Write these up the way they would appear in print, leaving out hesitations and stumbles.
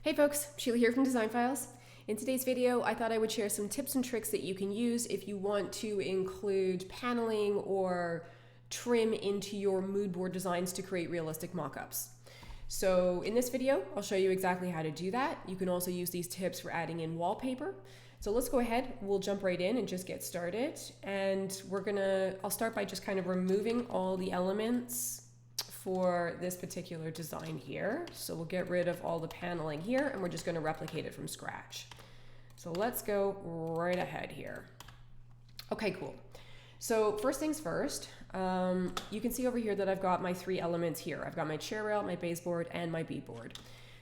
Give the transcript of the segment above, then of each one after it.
Hey folks, Sheila here from Design Files. In today's video, I thought I would share some tips and tricks that you can use if you want to include paneling or trim into your mood board designs to create realistic mockups. So in this video, I'll show you exactly how to do that. You can also use these tips for adding in wallpaper. So let's go ahead, we'll jump right in and just get started. And I'll start by just kind of removing all the elements for this particular design here. So we'll get rid of all the paneling here and we're just going to replicate it from scratch. So let's go right ahead here. Okay, cool. So first things first, you can see over here that I've got my three elements here. I've got my chair rail, my baseboard, and my beadboard.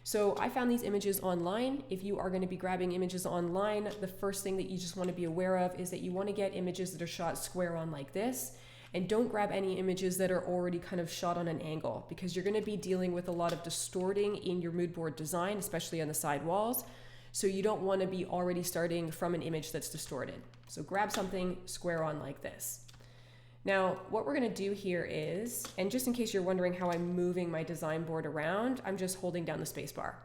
So I found these images online. If you are going to be grabbing images online, the first thing that you just want to be aware of is that you want to get images that are shot square on like this. And don't grab any images that are already kind of shot on an angle, because you're going to be dealing with a lot of distorting in your mood board design, especially on the side walls. So you don't want to be already starting from an image that's distorted. So grab something square on like this. Now, what we're going to do here is, and just in case you're wondering how I'm moving my design board around, I'm just holding down the space bar.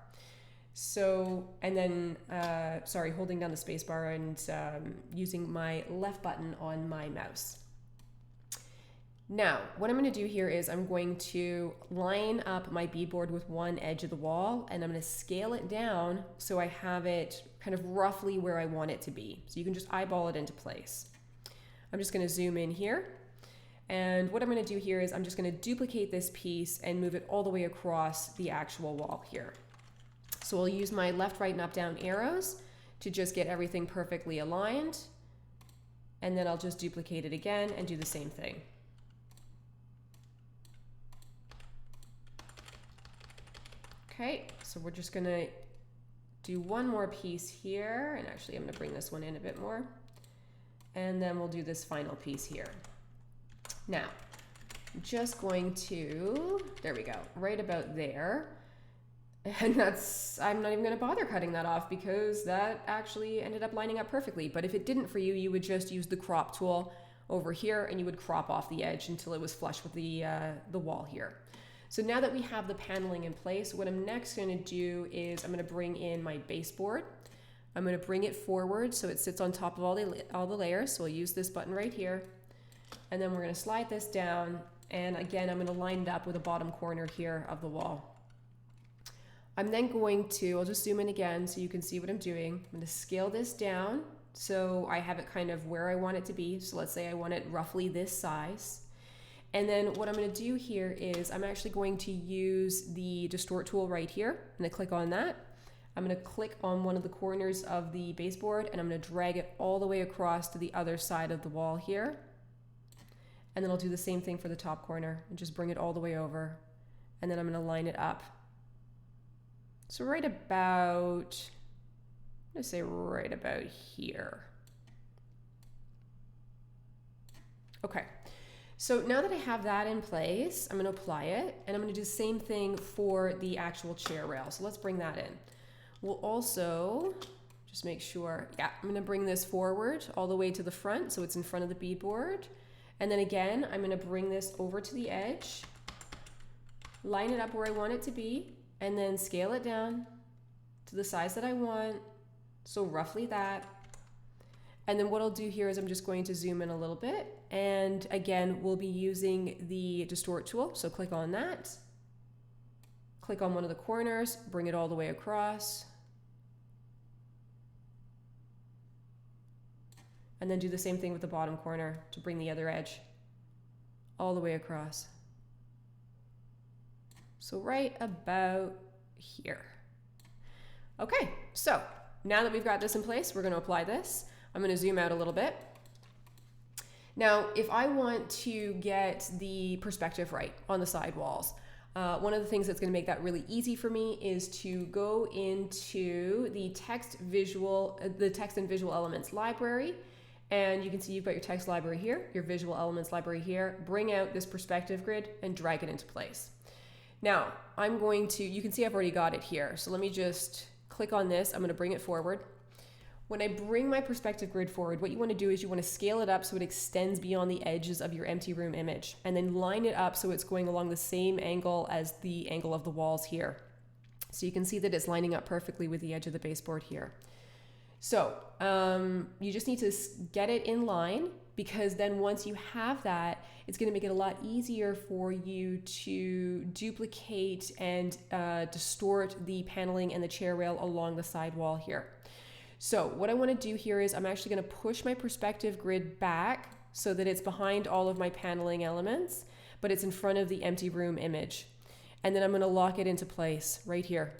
So, and then, holding down the space bar and using my left button on my mouse. Now, what I'm going to do here is I'm going to line up my beadboard with one edge of the wall, and I'm going to scale it down so I have it kind of roughly where I want it to be. So you can just eyeball it into place. I'm just going to zoom in here. And what I'm going to do here is I'm just going to duplicate this piece and move it all the way across the actual wall here. So I'll use my left, right, and up, down arrows to just get everything perfectly aligned. And then I'll just duplicate it again and do the same thing. Okay, so we're just gonna do one more piece here, and actually I'm gonna bring this one in a bit more, and then we'll do this final piece here. Now, I'm just going to, there we go, right about there, and I'm not even gonna bother cutting that off because that actually ended up lining up perfectly. But if it didn't for you, you would just use the crop tool over here and you would crop off the edge until it was flush with the wall here. So now that we have the paneling in place, what I'm next going to do is I'm going to bring in my baseboard. I'm going to bring it forward so it sits on top of all the layers. So I'll use this button right here. And then we're going to slide this down. And again, I'm going to line it up with the bottom corner here of the wall. I'm then going to, I'll just zoom in again so you can see what I'm doing. I'm going to scale this down so I have it kind of where I want it to be. So let's say I want it roughly this size. And then what I'm going to do here is I'm actually going to use the distort tool right here. I'm going to click on that. I'm going to click on one of the corners of the baseboard and I'm going to drag it all the way across to the other side of the wall here. And then I'll do the same thing for the top corner and just bring it all the way over. And then I'm going to line it up. So right about, I'm going to say right about here. Okay. So now that I have that in place, I'm going to apply it, and I'm going to do the same thing for the actual chair rail. So let's bring that in. We'll also just make sure, I'm going to bring this forward all the way to the front so it's in front of the beadboard. And then again, I'm going to bring this over to the edge, line it up where I want it to be, and then scale it down to the size that I want. So roughly that. And then what I'll do here is I'm just going to zoom in a little bit. And again, we'll be using the distort tool. So click on that. Click on one of the corners, bring it all the way across. And then do the same thing with the bottom corner to bring the other edge all the way across. So right about here. Okay, so now that we've got this in place, we're going to apply this. I'm going to zoom out a little bit. Now, if I want to get the perspective right on the side walls, one of the things that's going to make that really easy for me is to go into the text and visual elements library. And you can see you've got your text library here, your visual elements library here. Bring out this perspective grid and drag it into place. Now, you can see I've already got it here. So let me just click on this. I'm going to bring it forward. When I bring my perspective grid forward, what you want to do is you want to scale it up so it extends beyond the edges of your empty room image, and then line it up so it's going along the same angle as the angle of the walls here. So you can see that it's lining up perfectly with the edge of the baseboard here. So you just need to get it in line, because then once you have that, it's going to make it a lot easier for you to duplicate and distort the paneling and the chair rail along the side wall here. So what I want to do here is I'm actually going to push my perspective grid back so that it's behind all of my paneling elements, but it's in front of the empty room image. And then I'm going to lock it into place right here.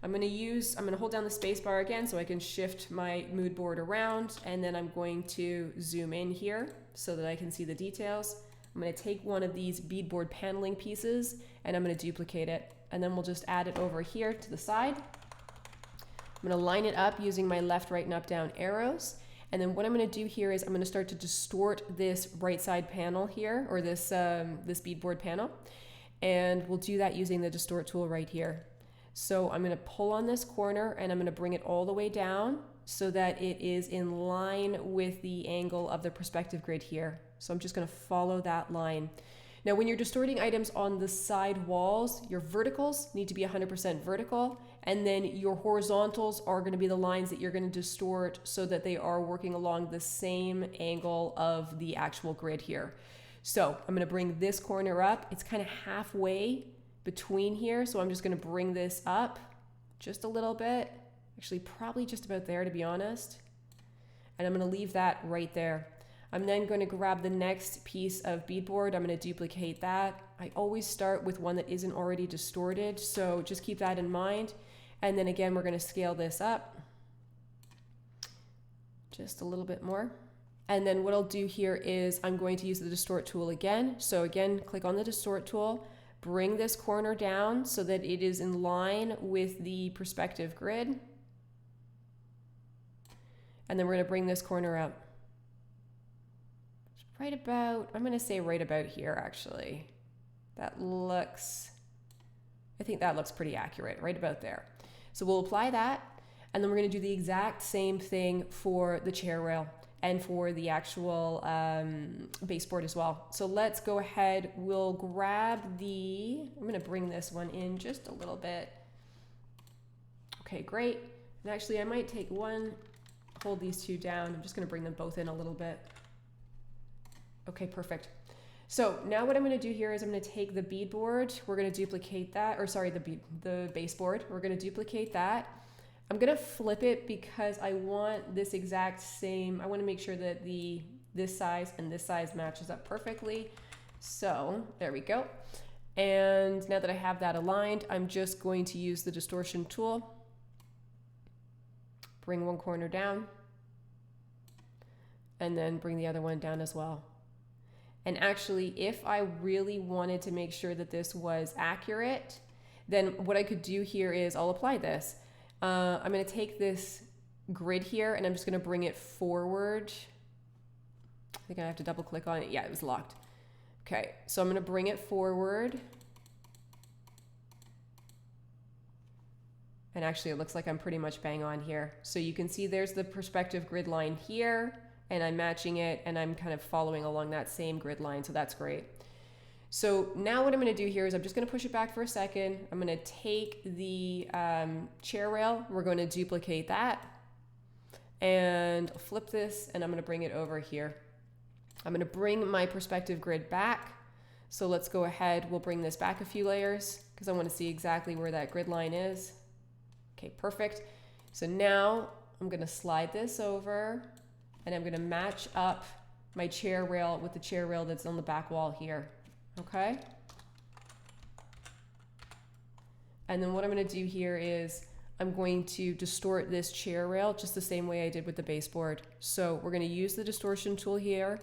I'm going to hold down the space bar again so I can shift my mood board around, and then I'm going to zoom in here so that I can see the details. I'm going to take one of these beadboard paneling pieces and I'm going to duplicate it, and then we'll just add it over here to the side. I'm going to line it up using my left, right, and up, down arrows. And then what I'm going to do here is I'm going to start to distort this right side panel here, or this beadboard panel. And we'll do that using the distort tool right here. So I'm going to pull on this corner and I'm going to bring it all the way down so that it is in line with the angle of the perspective grid here. So I'm just going to follow that line. Now, when you're distorting items on the side walls, your verticals need to be 100% vertical, and then your horizontals are going to be the lines that you're going to distort so that they are working along the same angle of the actual grid here. So I'm going to bring this corner up. It's kind of halfway between here, so I'm just going to bring this up just a little bit. Actually, probably just about there, to be honest. And I'm going to leave that right there. I'm then going to grab the next piece of beadboard. I'm going to duplicate that. I always start with one that isn't already distorted, so just keep that in mind. And then again, we're going to scale this up just a little bit more. And then what I'll do here is I'm going to use the distort tool again. So again, click on the distort tool, bring this corner down so that it is in line with the perspective grid. And then we're going to bring this corner up. Right about, I'm going to say right about here, actually. I think that looks pretty accurate, right about there. So we'll apply that, and then we're going to do the exact same thing for the chair rail and for the actual baseboard as well. So let's go ahead, we'll grab I'm going to bring this one in just a little bit. Okay, great. And actually I might take one, hold these two down. I'm just going to bring them both in a little bit. Okay, perfect. So now what I'm going to do here is I'm going to take the beadboard, we're going to duplicate that, or sorry, the baseboard, we're going to duplicate that. I'm going to flip it because I want this exact same, I want to make sure that this size and this size matches up perfectly. So there we go. And now that I have that aligned, I'm just going to use the distortion tool, bring one corner down, and then bring the other one down as well. And actually, if I really wanted to make sure that this was accurate, then what I could do here is I'll apply this. I'm going to take this grid here and I'm just going to bring it forward. I think I have to double click on it. Yeah, it was locked. Okay, so I'm going to bring it forward. And actually, it looks like I'm pretty much bang on here. So you can see there's the perspective grid line here, and I'm matching it, and I'm kind of following along that same grid line, so that's great. So now what I'm going to do here is I'm just going to push it back for a second. I'm going to take the chair rail. We're going to duplicate that and flip this, and I'm going to bring it over here. I'm going to bring my perspective grid back. So let's go ahead. We'll bring this back a few layers because I want to see exactly where that grid line is. Okay, perfect. So now I'm going to slide this over, and I'm going to match up my chair rail with the chair rail that's on the back wall here. Okay. And then what I'm going to do here is I'm going to distort this chair rail just the same way I did with the baseboard. So we're going to use the distortion tool here,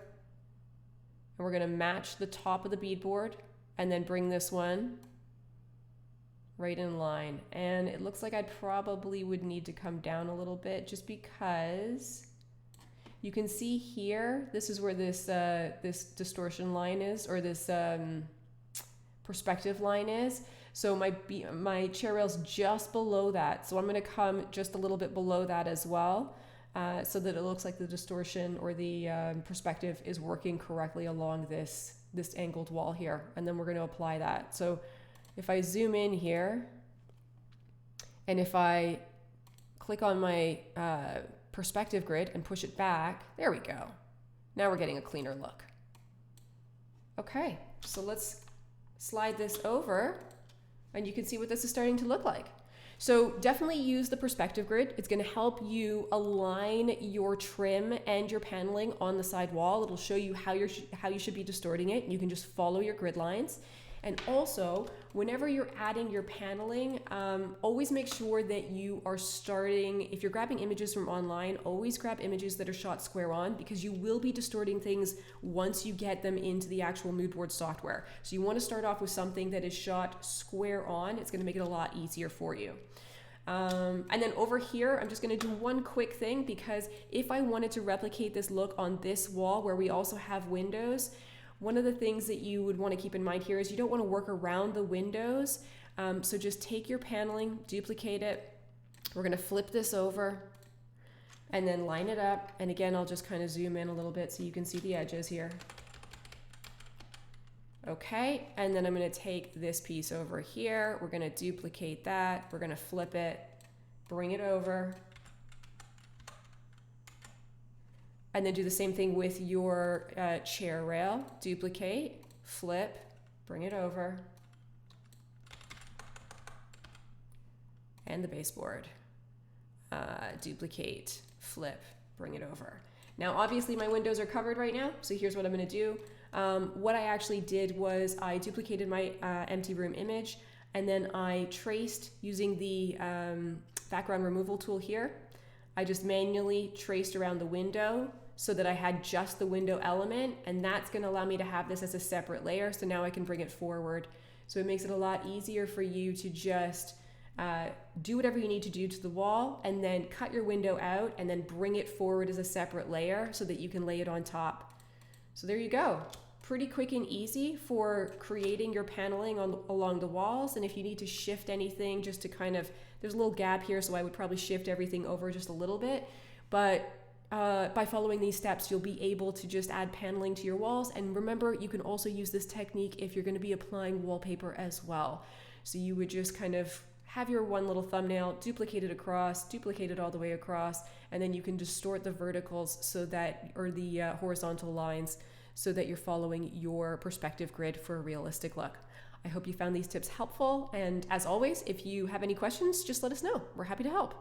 and we're going to match the top of the beadboard and then bring this one right in line. And it looks like I probably would need to come down a little bit just because you can see here, this is where this this distortion line is, or this perspective line is. So my chair rail's just below that. So I'm going to come just a little bit below that as well, so that it looks like the distortion or the perspective is working correctly along this angled wall here. And then we're going to apply that. So if I zoom in here, And if I click on my perspective grid and push it back, there we go. Now we're getting a cleaner look. Okay, so let's slide this over and you can see what this is starting to look like. So definitely use the perspective grid. It's going to help you align your trim and your paneling on the side wall. It'll show you how you should be distorting it. You can just follow your grid lines. And also, whenever you're adding your paneling, always make sure that you are starting, if you're grabbing images from online, always grab images that are shot square on, because you will be distorting things once you get them into the actual Moodboard software. So you want to start off with something that is shot square on. It's going to make it a lot easier for you. And then over here, I'm just going to do one quick thing, because if I wanted to replicate this look on this wall where we also have windows, one of the things that you would want to keep in mind here is you don't want to work around the windows. So just take your paneling, duplicate it. We're going to flip this over and then line it up. And again, I'll just kind of zoom in a little bit so you can see the edges here. Okay, and then I'm going to take this piece over here. We're going to duplicate that. We're going to flip it, bring it over. And then do the same thing with your chair rail. Duplicate, flip, bring it over. And the baseboard. Duplicate, flip, bring it over. Now, obviously my windows are covered right now, so here's what I'm gonna do. What I actually did was I duplicated my empty room image, and then I traced using the background removal tool here. I just manually traced around the window so that I had just the window element, and that's going to allow me to have this as a separate layer. So now I can bring it forward. So it makes it a lot easier for you to just do whatever you need to do to the wall, and then cut your window out and then bring it forward as a separate layer so that you can lay it on top. So there you go. Pretty quick and easy for creating your paneling along the walls. And if you need to shift anything just to kind of, there's a little gap here, so I would probably shift everything over just a little bit. But by following these steps, you'll be able to just add paneling to your walls. And remember, you can also use this technique if you're going to be applying wallpaper as well. So you would just kind of have your one little thumbnail, duplicate it across, duplicate it all the way across, and then you can distort the verticals so that, or the horizontal lines, so that you're following your perspective grid for a realistic look. I hope you found these tips helpful. And as always, if you have any questions, just let us know. We're happy to help.